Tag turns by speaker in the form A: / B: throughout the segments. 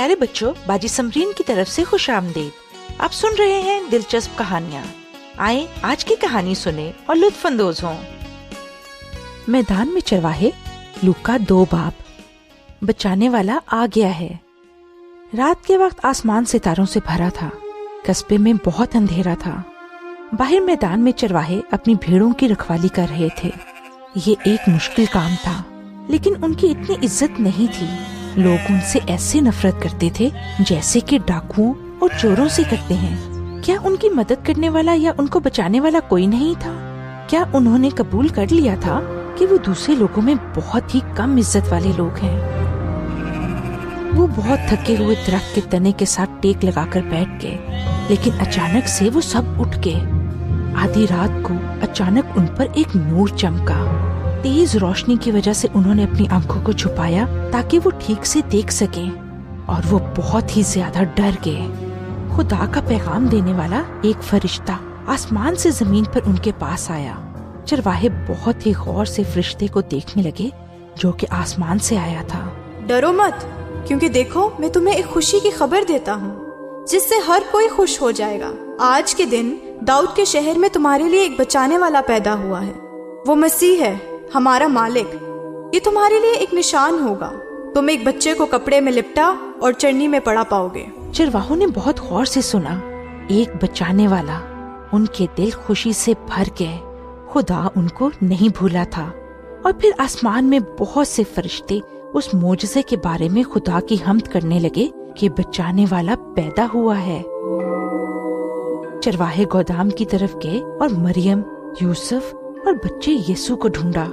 A: پیارے بچوں، باجی سمرین کی طرف سے خوش آمدید۔ آپ سن رہے ہیں دلچسپ کہانیاں۔ آئیں آج کی کہانی سنیں اور لطف اندوز ہوں۔ میدان میں چرواہے، لوکا 2 باب۔ بچانے والا آ گیا ہے۔ رات کے وقت آسمان ستاروں سے بھرا تھا۔ قصبے میں بہت اندھیرا تھا۔ باہر میدان میں چرواہے اپنی بھیڑوں کی رکھوالی کر رہے تھے۔ یہ ایک مشکل کام تھا، لیکن ان کی اتنی عزت نہیں تھی۔ لوگ ان سے ایسے نفرت کرتے تھے جیسے کہ ڈاکوؤں اور چوروں سے کرتے ہیں۔ کیا ان کی مدد کرنے والا یا ان کو بچانے والا کوئی نہیں تھا؟ کیا انہوں نے قبول کر لیا تھا کہ وہ دوسرے لوگوں میں بہت ہی کم عزت والے لوگ ہیں؟ وہ بہت تھکے ہوئے درخت کے تنے کے ساتھ ٹیک لگا کر بیٹھ گئے، لیکن اچانک سے وہ سب اٹھ گئے۔ آدھی رات کو اچانک ان پر ایک نور چمکا۔ تیز روشنی کی وجہ سے انہوں نے اپنی آنکھوں کو چھپایا تاکہ وہ ٹھیک سے دیکھ سکیں، اور وہ بہت ہی زیادہ ڈر گئے۔ خدا کا پیغام دینے والا ایک فرشتہ آسمان سے زمین پر ان کے پاس آیا۔ چرواہے بہت ہی غور سے فرشتے کو دیکھنے لگے جو کہ آسمان سے آیا تھا۔
B: ڈرو مت، کیونکہ دیکھو میں تمہیں ایک خوشی کی خبر دیتا ہوں جس سے ہر کوئی خوش ہو جائے گا۔ آج کے دن داؤد کے شہر میں تمہارے لیے ایک بچانے والا پیدا ہوا ہے۔ وہ مسیح ہے، ہمارا مالک۔ یہ تمہارے لیے ایک نشان ہوگا۔ تم ایک بچے کو کپڑے میں لپٹا اور چرنی میں پڑا پاؤ گے۔
A: چرواہوں نے بہت غور سے سنا، ایک بچانے والا۔ ان کے دل خوشی سے بھر گئے۔ خدا ان کو نہیں بھولا تھا۔ اور پھر آسمان میں بہت سے فرشتے اس معجزے کے بارے میں خدا کی حمد کرنے لگے کہ بچانے والا پیدا ہوا ہے۔ چرواہے گودام کی طرف گئے اور مریم، یوسف اور بچے یسوع کو ڈھونڈا۔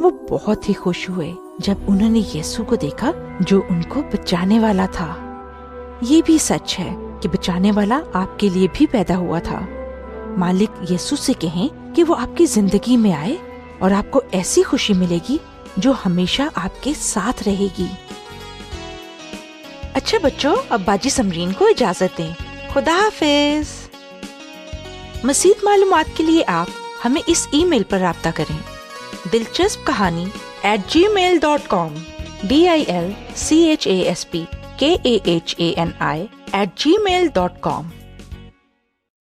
A: وہ بہت ہی خوش ہوئے جب انہوں نے یسوع کو دیکھا جو ان کو بچانے والا تھا۔ یہ بھی سچ ہے کہ بچانے والا آپ کے لیے بھی پیدا ہوا تھا۔ مالک یسوع سے کہیں کہ وہ آپ کی زندگی میں آئے اور آپ کو ایسی خوشی ملے گی جو ہمیشہ آپ کے ساتھ رہے گی۔ اچھا بچوں، اب باجی سمرین کو اجازت دیں۔ خدا حافظ۔ مزید معلومات کے لیے آپ ہمیں اس ای میل پر رابطہ کریں، دلچسپ کہانی @gmail.com DILCHASP KAHANI @gmail.com۔